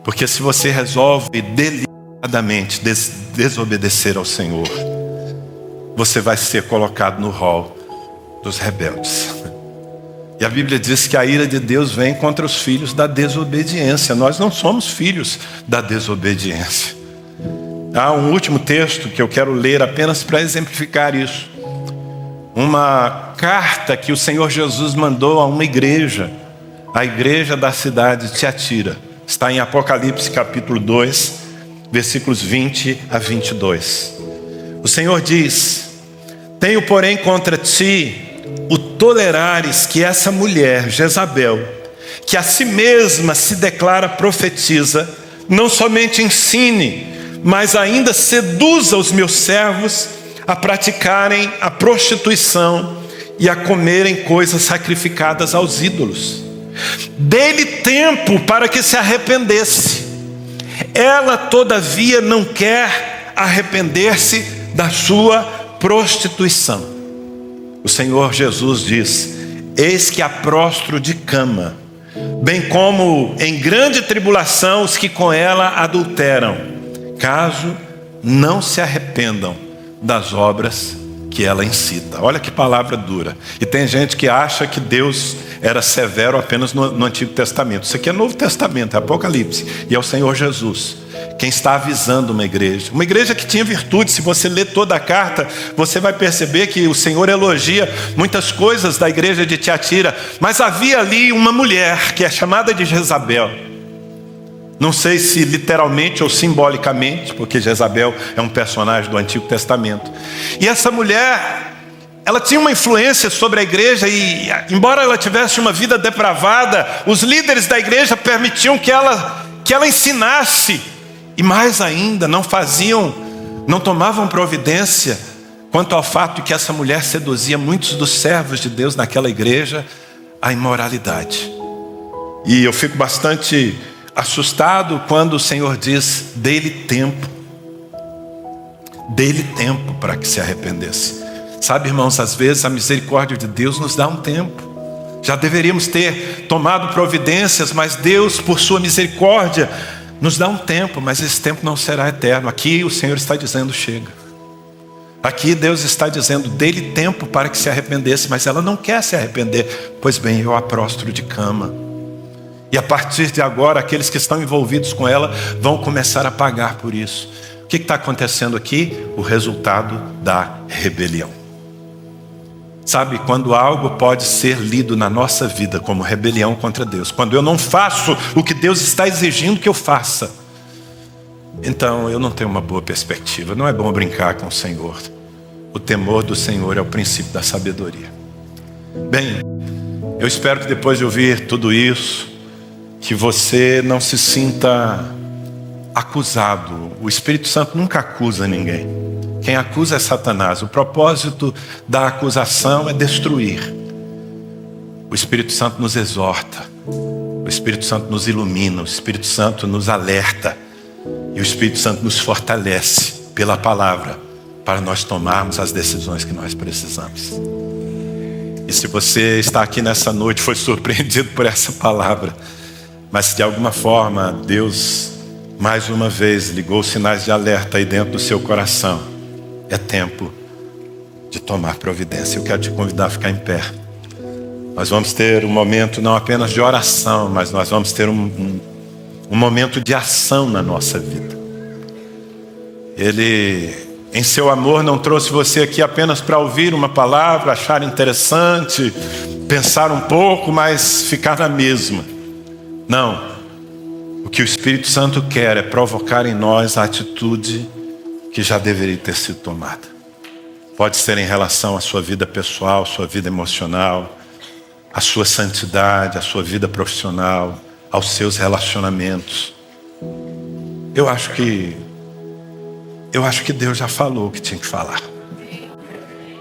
Porque se você resolve deliberadamente desobedecer ao Senhor, você vai ser colocado no rol dos rebeldes. E a Bíblia diz que a ira de Deus vem contra os filhos da desobediência. Nós não somos filhos da desobediência. Há um último texto que eu quero ler apenas para exemplificar isso. Uma carta que o Senhor Jesus mandou a uma igreja, a igreja da cidade de Tiatira. Está em Apocalipse capítulo 2, versículos 20 a 22. O Senhor diz: tenho, porém, contra ti o tolerares que essa mulher, Jezabel, que a si mesma se declara profetiza, não somente ensine, mas ainda seduza os meus servos a praticarem a prostituição e a comerem coisas sacrificadas aos ídolos. Dê-lhe tempo para que se arrependesse. Ela, todavia, não quer arrepender-se da sua prostituição. O Senhor Jesus diz: eis que a prostro de cama, bem como em grande tribulação os que com ela adulteram, caso não se arrependam das obras que ela incita. Olha que palavra dura. E tem gente que acha que Deus era severo apenas no Antigo Testamento. Isso aqui é Novo Testamento, é Apocalipse. E é o Senhor Jesus quem está avisando uma igreja que tinha virtude. Se você ler toda a carta, você vai perceber que o Senhor elogia muitas coisas da igreja de Tiatira. Mas havia ali uma mulher que é chamada de Jezabel. Não sei se literalmente ou simbolicamente, porque Jezabel é um personagem do Antigo Testamento. E essa mulher, ela tinha uma influência sobre a igreja e, embora ela tivesse uma vida depravada, os líderes da igreja permitiam que ela ensinasse. E mais ainda, não tomavam providência quanto ao fato de que essa mulher seduzia muitos dos servos de Deus naquela igreja à imoralidade. E eu fico bastante assustado quando o Senhor diz: dê-lhe tempo para que se arrependesse. Sabe, irmãos, às vezes a misericórdia de Deus nos dá um tempo. Já deveríamos ter tomado providências, mas Deus, por sua misericórdia, nos dá um tempo, mas esse tempo não será eterno. Aqui o Senhor está dizendo: chega. Aqui Deus está dizendo: dê-lhe tempo para que se arrependesse, mas ela não quer se arrepender. Pois bem, eu a prostro de cama. E a partir de agora, aqueles que estão envolvidos com ela vão começar a pagar por isso. O que está acontecendo aqui? O resultado da rebelião. Sabe, quando algo pode ser lido na nossa vida como rebelião contra Deus, quando eu não faço o que Deus está exigindo que eu faça, então eu não tenho uma boa perspectiva. Não é bom brincar com o Senhor. O temor do Senhor é o princípio da sabedoria. Bem, eu espero que depois de ouvir tudo isso, que você não se sinta acusado. O Espírito Santo nunca acusa ninguém. Quem acusa é Satanás. O propósito da acusação é destruir. O Espírito Santo nos exorta. O Espírito Santo nos ilumina. O Espírito Santo nos alerta. E o Espírito Santo nos fortalece pela palavra para nós tomarmos as decisões que nós precisamos. E se você está aqui nessa noite, foi surpreendido por essa palavra, mas de alguma forma Deus mais uma vez ligou sinais de alerta aí dentro do seu coração, é tempo de tomar providência. Eu quero te convidar a ficar em pé. Nós vamos ter um momento não apenas de oração, mas nós vamos ter um momento de ação na nossa vida. Ele, em seu amor, não trouxe você aqui apenas para ouvir uma palavra, achar interessante, pensar um pouco, mas ficar na mesma. Não. O que o Espírito Santo quer é provocar em nós a atitude que já deveria ter sido tomada. Pode ser em relação à sua vida pessoal, sua vida emocional, à sua santidade, à sua vida profissional, aos seus relacionamentos. Eu acho que Deus já falou o que tinha que falar.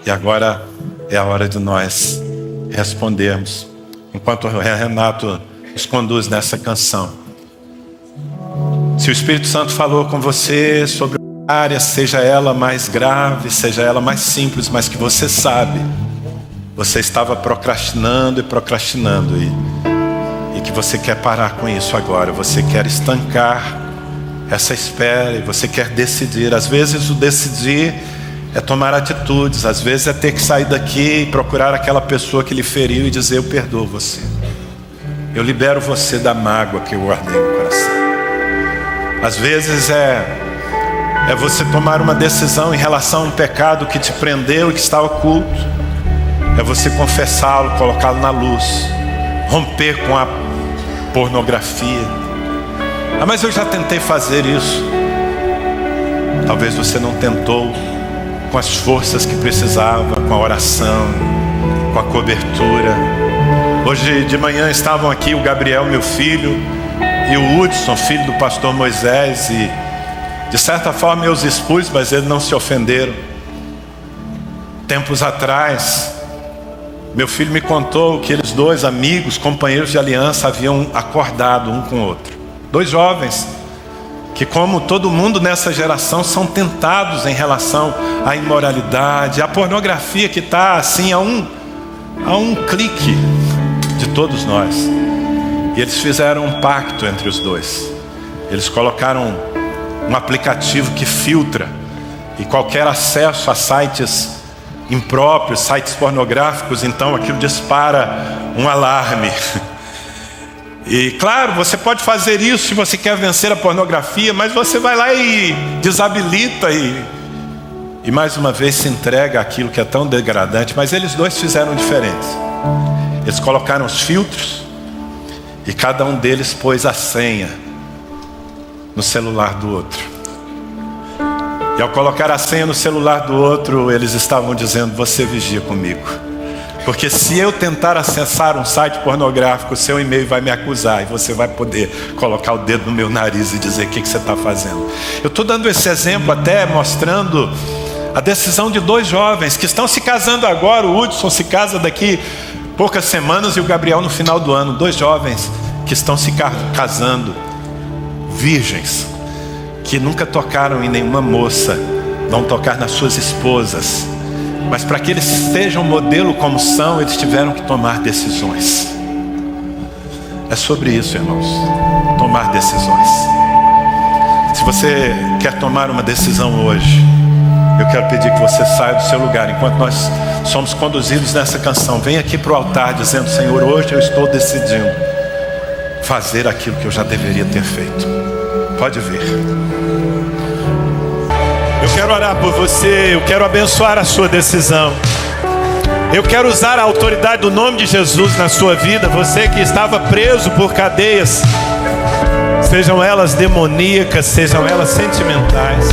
E agora é a hora de nós respondermos. Enquanto o Renato nos conduz nessa canção. Se o Espírito Santo falou com você sobre uma área, seja ela mais grave, seja ela mais simples, mas que você sabe, você estava procrastinando e que você quer parar com isso agora. Você quer estancar essa espera e você quer decidir. Às vezes o decidir é tomar atitudes, às vezes é ter que sair daqui e procurar aquela pessoa que lhe feriu e dizer: eu perdoo você, eu libero você da mágoa que eu guardei no coração. Às vezes é você tomar uma decisão em relação a um pecado que te prendeu e que está oculto. É você confessá-lo, colocá-lo na luz, romper com a pornografia. Ah, mas eu já tentei fazer isso. Talvez você não tentou com as forças que precisava, com a oração, com a cobertura. Hoje de manhã estavam aqui o Gabriel, meu filho, e o Hudson, filho do pastor Moisés, e de certa forma eu os expus, mas eles não se ofenderam. Tempos atrás, meu filho me contou que eles dois, amigos, companheiros de aliança, haviam acordado um com o outro. Dois jovens que, como todo mundo nessa geração, são tentados em relação à imoralidade, à pornografia que está assim a um clique de todos nós. E eles fizeram um pacto entre os dois. Eles colocaram um aplicativo que filtra, e qualquer acesso a sites impróprios, sites pornográficos, então aquilo dispara um alarme. E claro, você pode fazer isso se você quer vencer a pornografia, mas você vai lá e desabilita e mais uma vez se entrega àquilo que é tão degradante. Mas eles dois fizeram diferente. Eles colocaram os filtros e cada um deles pôs a senha no celular do outro. E ao colocar a senha no celular do outro, eles estavam dizendo: você vigia comigo, porque se eu tentar acessar um site pornográfico, seu e-mail vai me acusar e você vai poder colocar o dedo no meu nariz e dizer: o que você está fazendo? Eu estou dando esse exemplo até mostrando a decisão de dois jovens que estão se casando agora. O Hudson se casa daqui poucas semanas e o Gabriel no final do ano. Dois jovens que estão se casando, virgens, que nunca tocaram em nenhuma moça, vão tocar nas suas esposas. Mas para que eles sejam modelo como são, eles tiveram que tomar decisões. É sobre isso, irmãos, tomar decisões. Se você quer tomar uma decisão hoje, eu quero pedir que você saia do seu lugar. Enquanto nós somos conduzidos nessa canção, vem aqui para o altar dizendo: Senhor, hoje eu estou decidindo fazer aquilo que eu já deveria ter feito. Pode vir. Eu quero orar por você, eu quero abençoar a sua decisão. Eu quero usar a autoridade do nome de Jesus na sua vida. Você que estava preso por cadeias, sejam elas demoníacas, sejam elas sentimentais.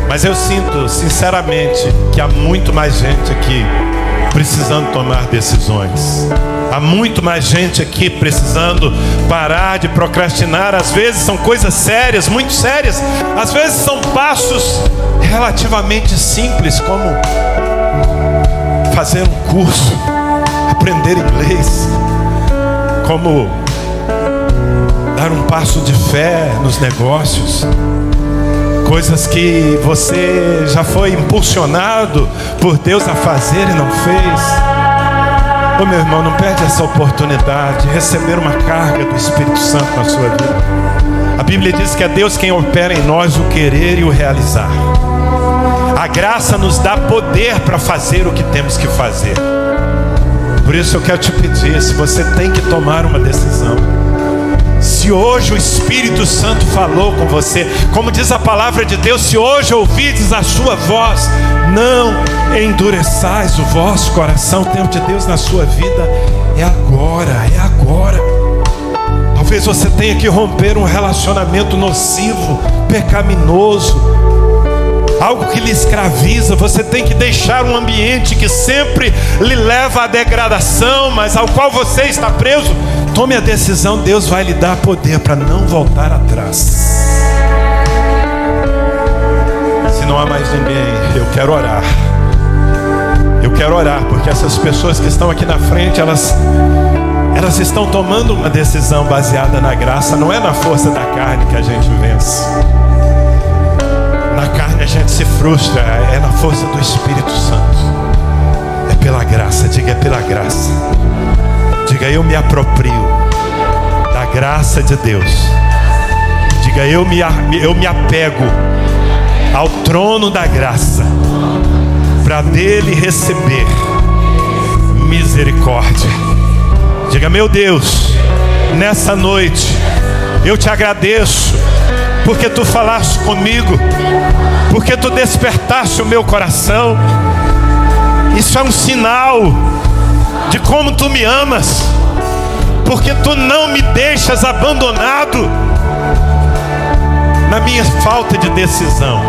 Mas eu sinto sinceramente que há muito mais gente aqui precisando tomar decisões. Há muito mais gente aqui precisando parar de procrastinar. Às vezes são coisas sérias, muito sérias. Às vezes são passos relativamente simples, como fazer um curso, aprender inglês, como dar um passo de fé nos negócios. Coisas que você já foi impulsionado por Deus a fazer e não fez. Ô meu irmão, não perde essa oportunidade de receber uma carga do Espírito Santo na sua vida. A Bíblia diz que é Deus quem opera em nós o querer e o realizar. A graça nos dá poder para fazer o que temos que fazer. Por isso eu quero te pedir, se você tem que tomar uma decisão, se hoje o Espírito Santo falou com você, como diz a palavra de Deus, se hoje ouvides a sua voz, não endureçais o vosso coração. O tempo de Deus na sua vida é agora, é agora. Talvez você tenha que romper um relacionamento nocivo, pecaminoso. algo que lhe escraviza. Você tem que deixar um ambiente que sempre lhe leva à degradação, mas ao qual você está preso. Tome a decisão, Deus vai lhe dar poder para não voltar atrás. Se não há mais ninguém, eu quero orar. Eu quero orar, porque essas pessoas que estão aqui na frente, elas estão tomando uma decisão baseada na graça. Não é na força da carne que a gente vence. Na carne a gente se frustra, é na força do Espírito Santo. É pela graça, diga, é pela graça. Diga, eu me aproprio da graça de Deus. Diga, eu me apego ao trono da graça, para dele receber misericórdia. Diga, meu Deus, nessa noite eu te agradeço, porque tu falaste comigo, porque tu despertaste o meu coração. Isso é um sinal de como tu me amas, porque tu não me deixas abandonado na minha falta de decisão.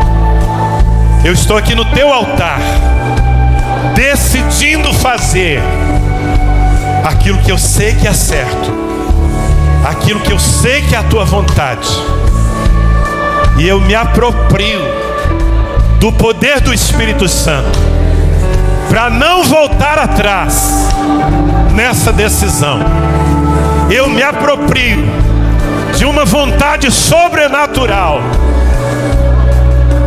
Eu estou aqui no teu altar, decidindo fazer aquilo que eu sei que é certo, aquilo que eu sei que é a tua vontade. E eu me aproprio do poder do Espírito Santo para não voltar atrás nessa decisão. Eu me aproprio de uma vontade sobrenatural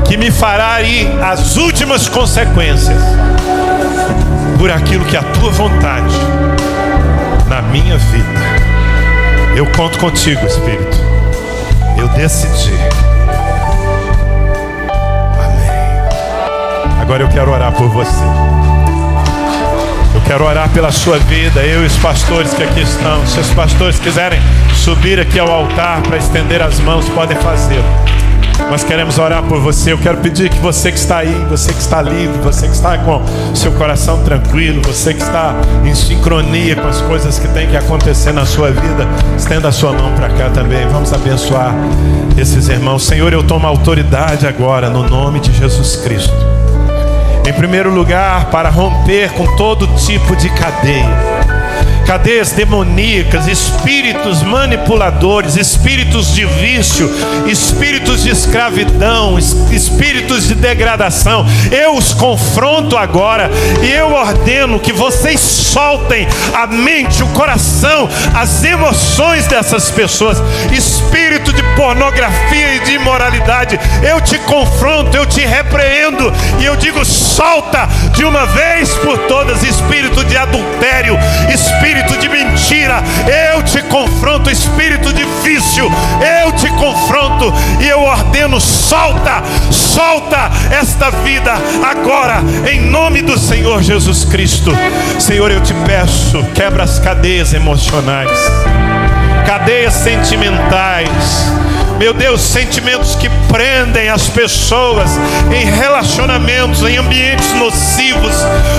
que me fará ir às últimas consequências por aquilo que é a tua vontade na minha vida. Eu conto contigo, Espírito. Eu decidi. Amém. Agora eu quero orar por você. Eu quero orar pela sua vida. Eu e os pastores que aqui estão. Se os pastores quiserem subir aqui ao altar para estender as mãos, podem fazê-lo. Nós queremos orar por você. Eu quero pedir que você que está aí, você que está livre, você que está com seu coração tranquilo, você que está em sincronia com as coisas que tem que acontecer na sua vida, estenda a sua mão para cá também. Vamos abençoar esses irmãos. Senhor, eu tomo autoridade agora no nome de Jesus Cristo. Em primeiro lugar, para romper com todo tipo de cadeias demoníacas, espíritos manipuladores, espíritos de vício, espíritos de escravidão, espíritos de degradação. Eu os confronto agora e eu ordeno que vocês soltem a mente, o coração, as emoções dessas pessoas. Espírito de pornografia e de imoralidade, eu te confronto, eu te repreendo e eu digo: solta de uma vez por todas. Espírito de adultério, espírito de mentira, eu te confronto. Espírito de vício, eu te confronto e eu ordeno: solta esta vida agora, em nome do Senhor Jesus Cristo. Senhor, eu te peço, quebra as cadeias emocionais, cadeias sentimentais. Meu Deus, sentimentos que prendem as pessoas em relacionamentos, em ambientes nocivos.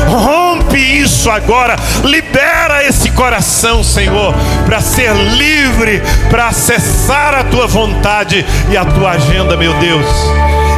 Rompe isso agora. Libera esse coração, Senhor, para ser livre, para acessar a tua vontade e a tua agenda, meu Deus.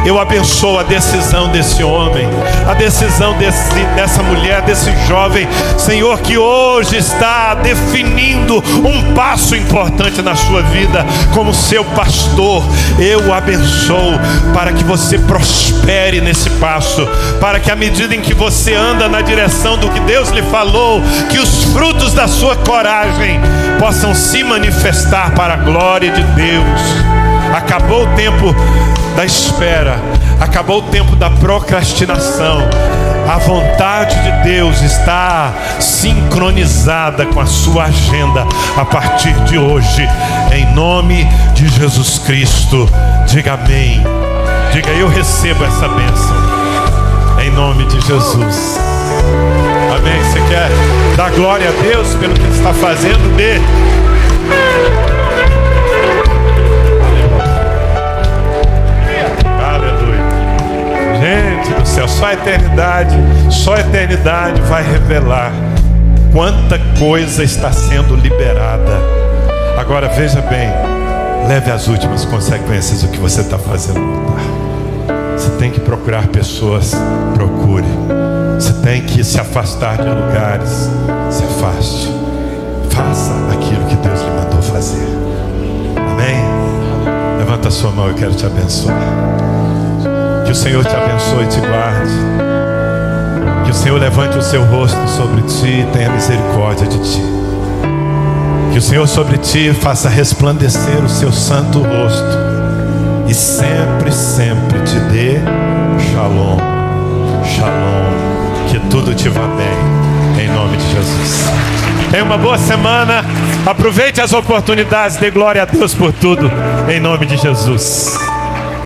Eu abençoo a decisão desse homem, a decisão dessa mulher, desse jovem, Senhor, que hoje está definindo um passo importante na sua vida como seu pastor. Eu o abençoo para que você prospere nesse passo, para que à medida em que você anda na direção do que Deus lhe falou, que os frutos da sua coragem possam se manifestar para a glória de Deus. Acabou o tempo da espera, acabou o tempo da procrastinação. A vontade de Deus está sincronizada com a sua agenda a partir de hoje, em nome de Jesus Cristo. Diga amém. Diga: eu recebo essa bênção em nome de Jesus. Amém. Você quer dar glória a Deus pelo que está fazendo? Dê. Gente do céu, só a eternidade vai revelar quanta coisa está sendo liberada. Agora veja bem, leve as últimas consequências do que você está fazendo no altar. Se tem que procurar pessoas, procure. Se tem que se afastar de lugares, se afaste. Faça aquilo que Deus lhe mandou fazer. Amém? Levanta a sua mão, eu quero te abençoar. Que o Senhor te abençoe e te guarde. Que o Senhor levante o seu rosto sobre ti e tenha misericórdia de ti. Que o Senhor sobre ti faça resplandecer o seu santo rosto e sempre, sempre te dê shalom, shalom. Que tudo te vá bem, em nome de Jesus. Tenha uma boa semana. Aproveite as oportunidades, dê glória a Deus por tudo, em nome de Jesus.